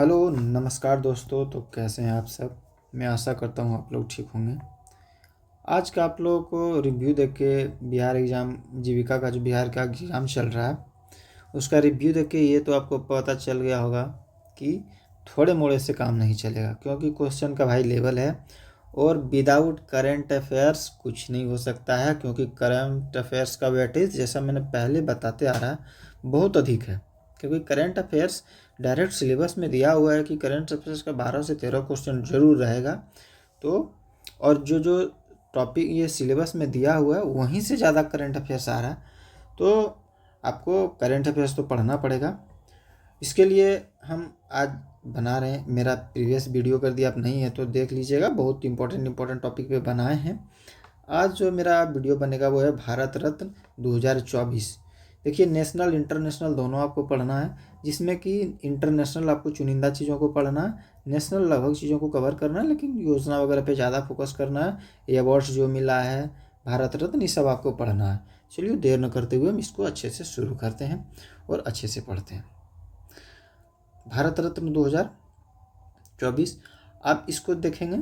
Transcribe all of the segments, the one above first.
Hello नमस्कार दोस्तों। तो कैसे हैं आप सब। मैं आशा करता हूँ आप लोग ठीक होंगे। आज का आप लोगों को रिव्यू देख के बिहार एग्ज़ाम जीविका का जो बिहार का एग्ज़ाम चल रहा है उसका रिव्यू देख के ये तो आपको पता चल गया होगा कि थोड़े मोड़े से काम नहीं चलेगा, क्योंकि क्वेश्चन का भाई लेवल है और विदाउट करंट अफेयर्स कुछ नहीं हो सकता है। क्योंकि करंट अफेयर्स का वेटेज जैसा मैंने पहले बताते आ रहा है बहुत अधिक है। क्योंकि करंट अफेयर्स डायरेक्ट सिलेबस में दिया हुआ है कि करंट अफेयर्स का 12 से 13 क्वेश्चन जरूर रहेगा। तो और जो जो टॉपिक ये सिलेबस में दिया हुआ है वहीं से ज़्यादा करंट अफेयर्स आ रहा है। तो आपको करंट अफेयर्स तो पढ़ना पड़ेगा। इसके लिए हम आज बना रहे हैं, मेरा प्रीवियस वीडियो कर दिया आप नहीं है तो देख लीजिएगा, बहुत इंपॉर्टेंट टॉपिक पे बनाए हैं। आज जो मेरा वीडियो बनेगा वो है भारत रत्न 2024। देखिए नेशनल इंटरनेशनल दोनों आपको पढ़ना है, जिसमें कि इंटरनेशनल आपको चुनिंदा चीज़ों को पढ़ना है, नेशनल लगभग चीज़ों को कवर करना है, लेकिन योजना वगैरह पे ज़्यादा फोकस करना है। ये अवार्ड्स जो मिला है भारत रत्न ये सब आपको पढ़ना है। चलिए देर न करते हुए हम इसको अच्छे से शुरू करते हैं और अच्छे से पढ़ते हैं। भारत रत्न 2024 आप इसको देखेंगे।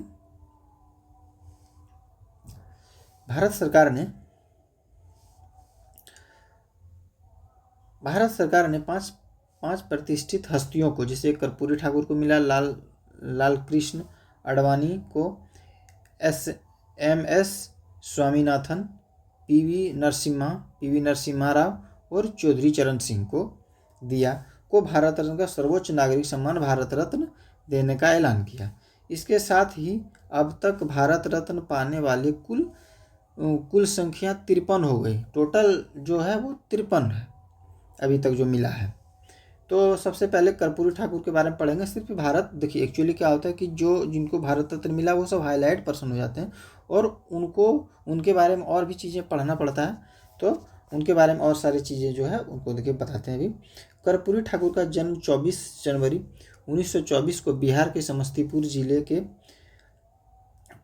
भारत सरकार ने पांच पांच प्रतिष्ठित हस्तियों को, जैसे कर्पूरी ठाकुर को मिला, लाल कृष्ण आडवाणी को, एस स्वामीनाथन, पीवी नरसिम्हा राव और चौधरी चरण सिंह को दिया को भारत रत्न का सर्वोच्च नागरिक सम्मान भारत रत्न देने का ऐलान किया। इसके साथ ही अब तक भारत रत्न पाने वाले कुल संख्या 53 हो गई। टोटल जो है वो 53 है अभी तक जो मिला है। तो सबसे पहले कर्पूरी ठाकुर के बारे में पढ़ेंगे। सिर्फ भारत, देखिए एक्चुअली क्या होता है कि जो जिनको भारत रत्न मिला वो सब हाईलाइट पर्सन हो जाते हैं और उनको उनके बारे में और भी चीज़ें पढ़ना पड़ता है। तो उनके बारे में और सारी चीज़ें जो है उनको देखिए बताते हैं। अभी कर्पूरी ठाकुर का जन्म 24 जनवरी 1924 को बिहार के समस्तीपुर जिले के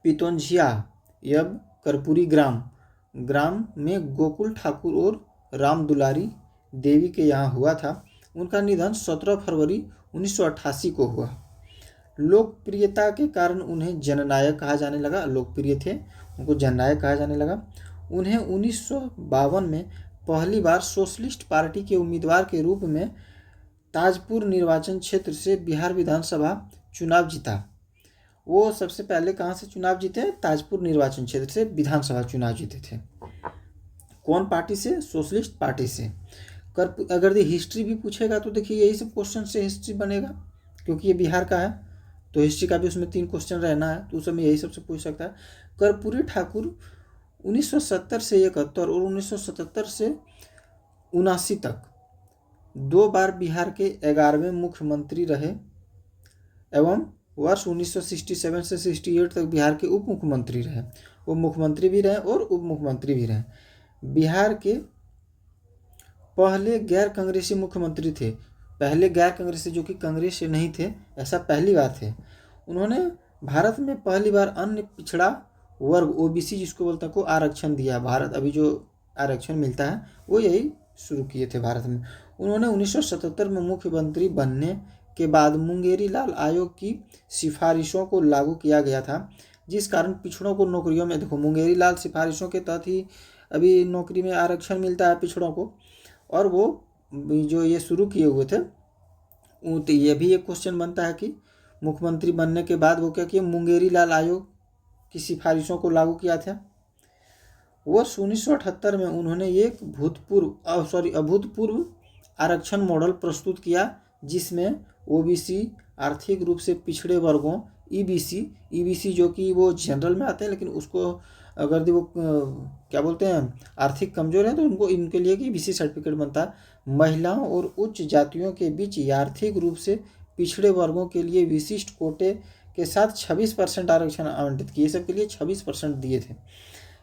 पितौंझिया यब कर्पूरी ग्राम में गोकुल ठाकुर और राम दुलारी देवी के यहाँ हुआ था। उनका निधन 17 फरवरी 1988 को हुआ। लोकप्रियता के कारण उन्हें जननायक कहा जाने लगा। लोकप्रिय थे, उनको जननायक कहा जाने लगा। उन्हें 1952 में पहली बार सोशलिस्ट पार्टी के उम्मीदवार के रूप में ताजपुर निर्वाचन क्षेत्र से बिहार विधानसभा चुनाव जीता। वो सबसे पहले कहाँ से चुनाव जीते? ताजपुर निर्वाचन क्षेत्र से विधानसभा चुनाव जीते थे। कौन पार्टी से? सोशलिस्ट पार्टी से। अगर ये हिस्ट्री भी पूछेगा तो देखिए यही सब क्वेश्चन से हिस्ट्री बनेगा, क्योंकि ये बिहार का है तो हिस्ट्री का भी उसमें 3 क्वेश्चन रहना है, तो उस समय यही सबसे पूछ सकता है। कर्पूरी ठाकुर 1970 से 71 और 1977 से 79 तक 2 बार बिहार के 11वें मुख्यमंत्री रहे एवं वर्ष 1967 से 68 तक बिहार के उप मुख्यमंत्री रहे। वो मुख्यमंत्री भी रहे और उप मुख्यमंत्री भी रहे। बिहार के पहले गैर कांग्रेसी मुख्यमंत्री थे। पहले गैर कांग्रेसी जो कि कांग्रेस से नहीं थे, ऐसा पहली बार थे। उन्होंने भारत में पहली बार अन्य पिछड़ा वर्ग ओबीसी जिसको बोलते हैं को आरक्षण दिया। भारत अभी जो आरक्षण मिलता है वो यही शुरू किए थे भारत में। उन्होंने 1977 में मुख्यमंत्री बनने के बाद मुंगेरी लाल आयोग की सिफारिशों को लागू किया गया था, जिस कारण पिछड़ों को नौकरियों में, देखो मुंगेरी लाल सिफारिशों के तहत ही अभी नौकरी में आरक्षण मिलता है पिछड़ों को। और वो जो ये शुरू किए हुए थे, तो ये भी एक क्वेश्चन बनता है कि मुख्यमंत्री बनने के बाद वो क्या किया? मुंगेरी लाल आयोग की सिफारिशों को लागू किया था। वर्ष 1978 में उन्होंने एक अभूतपूर्व आरक्षण मॉडल प्रस्तुत किया, जिसमें ओबीसी, आर्थिक रूप से पिछड़े वर्गों, ईबीसी जो कि वो जनरल में आते हैं, लेकिन उसको अगर वो क्या बोलते हैं आर्थिक कमजोर है तो उनको इनके लिए कि ईबीसी सर्टिफिकेट बनता है। महिलाओं और उच्च जातियों के बीच आर्थिक रूप से पिछड़े वर्गों के लिए विशिष्ट कोटे के साथ 26% आरक्षण आवंटित किए। सबके लिए 26% दिए थे।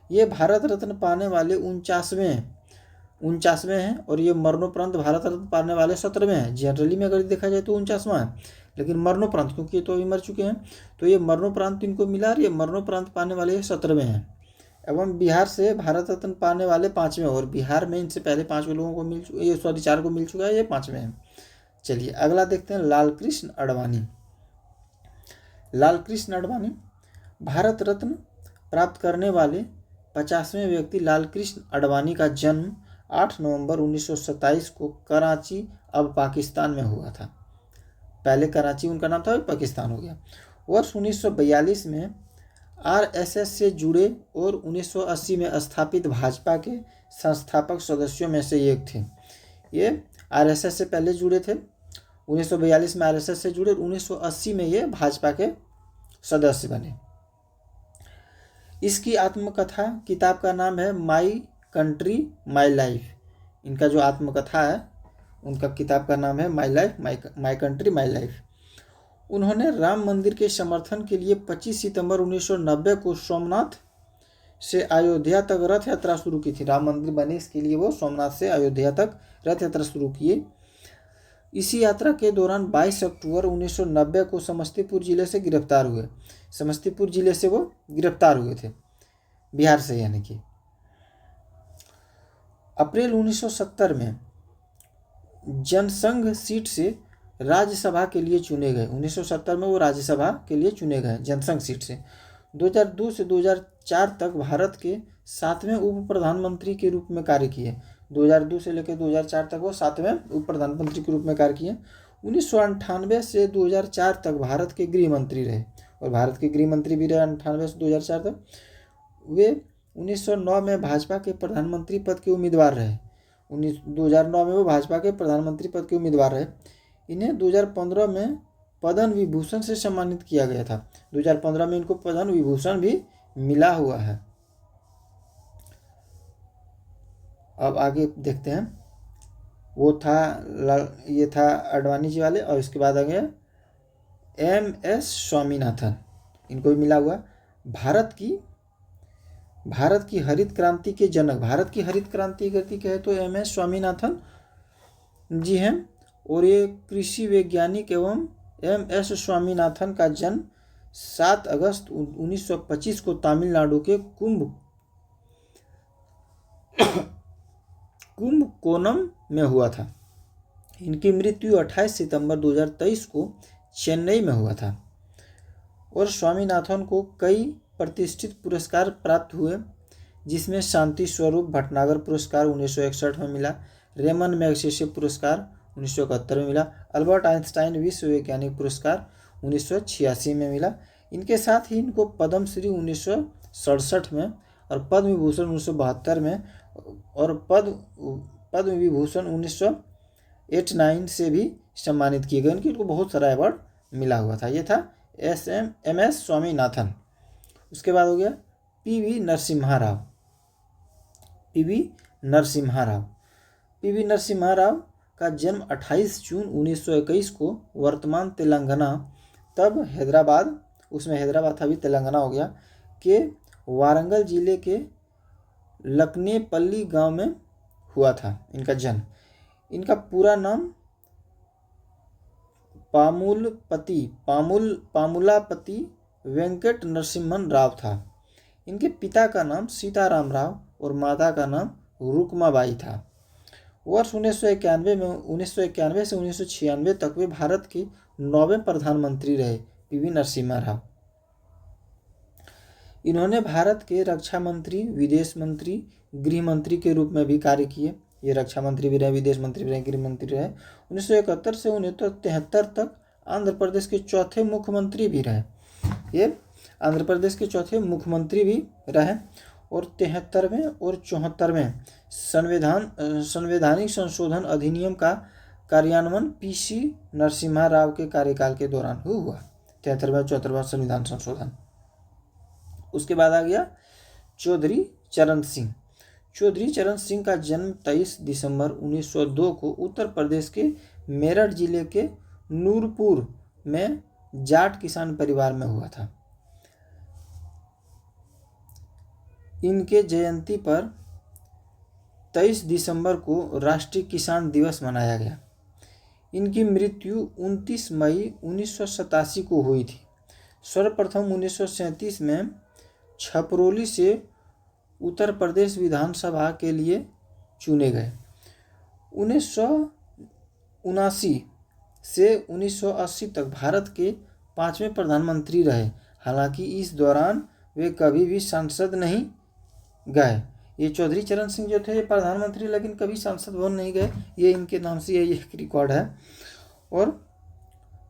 ये भारत रत्न पाने वाले 49वें हैं और ये मरणोपरांत भारत रत्न पाने वाले 17वें हैं। जनरली में अगर देखा जाए तो 49वां है, लेकिन मरणोपरांत क्योंकि ये तो अभी मर चुके हैं तो ये मरणोपरांत इनको मिला और ये मरणोपरांत पाने वाले 17वें हैं। एवं बिहार से भारत रत्न पाने वाले 5वें, और बिहार में इनसे पहले 5 लोगों को 4 को मिल चुका है, ये 5वें हैं। चलिए अगला देखते हैं लालकृष्ण आडवाणी। लालकृष्ण आडवाणी भारत रत्न प्राप्त करने वाले 50वें व्यक्ति लालकृष्ण आडवाणी का जन्म 8 नवंबर 1927 को कराची अब पाकिस्तान में हुआ था। पहले कराची उनका नाम था, अभी पाकिस्तान हो गया। वर्ष 1942 में आरएसएस से जुड़े और 1980 में स्थापित भाजपा के संस्थापक सदस्यों में से एक थे। ये आरएसएस से पहले जुड़े थे, 1942 में आरएसएस से जुड़े और 1980 में ये भाजपा के सदस्य बने। इसकी आत्मकथा किताब का नाम है माई कंट्री माई लाइफ। इनका जो आत्मकथा है उनका किताब का नाम है माई कंट्री माई लाइफ। उन्होंने राम मंदिर के समर्थन के लिए 25 सितंबर 1990 को सोमनाथ से अयोध्या तक रथ यात्रा शुरू की थी। राम मंदिर बने इसके लिए वो सोमनाथ से अयोध्या तक रथ यात्रा शुरू किए। इसी यात्रा के दौरान 22 अक्टूबर 1990 को समस्तीपुर जिले से गिरफ्तार हुए। समस्तीपुर जिले से वो गिरफ्तार हुए थे, बिहार से यानी कि। अप्रैल 1970 में जनसंघ सीट से राज्यसभा के लिए चुने गए। 1970 में वो राज्यसभा के लिए चुने गए जनसंघ सीट से। 2002 से 2004 तक भारत के 7वें उप प्रधानमंत्री के रूप में कार्य किए। 2002 से लेकर 2004 तक वो 7वें उप प्रधानमंत्री के रूप में कार्य किए। 1998 से 2004 तक भारत के गृह मंत्री रहे, और भारत के गृह मंत्री भी रहे 98 से 2004 तक। वे 1909 में भाजपा के प्रधानमंत्री पद के उम्मीदवार रहे। 2009 में वो भाजपा के प्रधानमंत्री पद के उम्मीदवार रहे। इन्हें 2015 में पद्म विभूषण से सम्मानित किया गया था। 2015 में इनको पद्म विभूषण भी मिला हुआ है। अब आगे देखते हैं, वो था ये था आडवाणी जी वाले, और इसके बाद आ गया MS स्वामीनाथन, इनको भी मिला हुआ। भारत की हरित क्रांति के जनक, भारत की हरित क्रांति करती कहे तो MS स्वामीनाथन जी हैं। और ये कृषि वैज्ञानिक एवं MS स्वामीनाथन का जन्म 7 अगस्त 1925 को तमिलनाडु के कुंभकोणम में हुआ था। इनकी मृत्यु 28 सितंबर 2023 को चेन्नई में हुआ था। और स्वामीनाथन को कई प्रतिष्ठित पुरस्कार प्राप्त हुए, जिसमें शांति स्वरूप भटनागर पुरस्कार 1961 में मिला, रेमन मैग्सेसे पुरस्कार 1971 में मिला, अल्बर्ट आइंस्टाइन विश्व वैज्ञानिक पुरस्कार 1986 में मिला। इनके साथ ही इनको पद्मश्री 1967 में और पद्म विभूषण 1972 में और पद्म विभूषण 1989 से भी सम्मानित किए गए। इनको बहुत सारा अवार्ड मिला हुआ था। ये था MS स्वामीनाथन। उसके बाद हो गया PV नरसिम्हा राव का जन्म 28 जून 1921 को वर्तमान तेलंगाना, तब हैदराबाद, उसमें हैदराबाद था अभी तेलंगाना हो गया, के वारंगल जिले के लकनेपल्ली गांव में हुआ था इनका जन्म। इनका पूरा नाम पामुलापति वेंकट नरसिम्हन राव था। इनके पिता का नाम सीताराम राव और माता का नाम रुकमाबाई था। वर्ष 1991 से 1996 तक वे भारत के 9वें प्रधानमंत्री रहे, PV नरसिम्हा राव। इन्होंने भारत के रक्षा मंत्री, विदेश मंत्री, गृह मंत्री के रूप में भी कार्य किए। ये रक्षा मंत्री भी रहे, विदेश मंत्री भी रहे, गृह मंत्री रहे। 1971 से 1973 तक आंध्र प्रदेश के चौथे मुख्यमंत्री भी रहे। ये आंध्र प्रदेश के चौथे मुख्यमंत्री भी रहे। और 73वें और 74वें संवैधानिक संशोधन अधिनियम का कार्यान्वयन PC नरसिम्हा राव के कार्यकाल के दौरान हुआ। 73वां 74वां संविधान संशोधन। उसके बाद आ गया चौधरी चरण सिंह। चौधरी चरण सिंह का जन्म 23 दिसंबर 1902 को उत्तर प्रदेश के मेरठ जिले के नूरपुर में जाट किसान परिवार में हुआ था। इनके जयंती पर 23 दिसंबर को राष्ट्रीय किसान दिवस मनाया गया। इनकी मृत्यु 29 मई 1987 को हुई थी। सर्वप्रथम 1937 में छपरोली से उत्तर प्रदेश विधानसभा के लिए चुने गए। 1979 से 1980 तक भारत के 5वें प्रधानमंत्री रहे। हालांकि इस दौरान वे कभी भी सांसद नहीं गए। ये चौधरी चरण सिंह जो थे ये प्रधानमंत्री लेकिन कभी सांसद भवन नहीं गए, ये इनके नाम से ये एक रिकॉर्ड है। और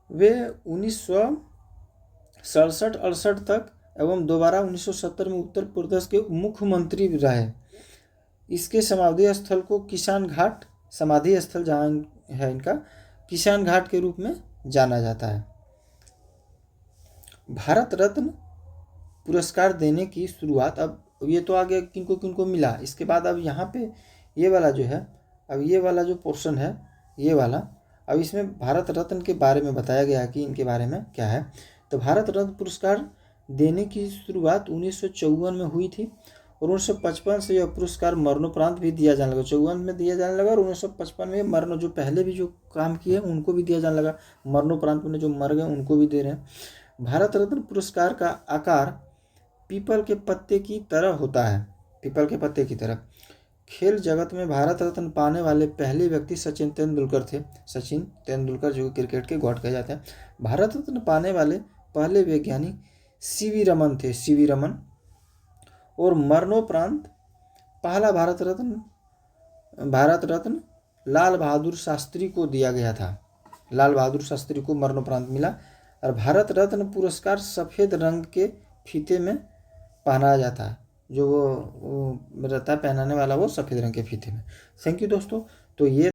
वे 1967-68 तक एवं दोबारा 1970 में उत्तर प्रदेश के मुख्यमंत्री भी रहे। इसके समाधि स्थल को किसान घाट, समाधि स्थल जहाँ है इनका, किसान घाट के रूप में जाना जाता है। भारत रत्न पुरस्कार देने की शुरुआत, अब ये तो आगे किनको किनको मिला, इसके बाद अब यहाँ पे ये वाला जो है, अब ये वाला जो पोर्शन है ये वाला, अब इसमें भारत रत्न के बारे में बताया गया है कि इनके बारे में क्या है। तो भारत रत्न पुरस्कार देने की शुरुआत 1954 में हुई थी और 1955 से यह पुरस्कार मरणोपरांत भी दिया जाने लगा। 54 में दिया जाने लगा और 1955 में मरण, जो पहले भी जो काम किए उनको भी दिया जाने लगा, मरणोपरांत में जो मर गए उनको भी दे रहे हैं। भारत रत्न पुरस्कार का आकार पीपल के पत्ते की तरह होता है, पीपल के पत्ते की तरह। खेल जगत में भारत रत्न पाने वाले पहले व्यक्ति सचिन तेंदुलकर थे। सचिन तेंदुलकर जो क्रिकेट के गॉड कहे जाते हैं। भारत रत्न पाने वाले पहले वैज्ञानिक सीवी रमन थे, सीवी रमन। और मरणोपरांत पहला भारत रत्न लाल बहादुर शास्त्री को दिया गया था। लाल बहादुर शास्त्री को मरणोपरांत मिला। और भारत रत्न पुरस्कार सफ़ेद रंग के फीते में पहनाया जाता है, जो वो रहता है पहनाने वाला, वो सफ़ेद रंग के फीते में। थैंक यू दोस्तों। तो ये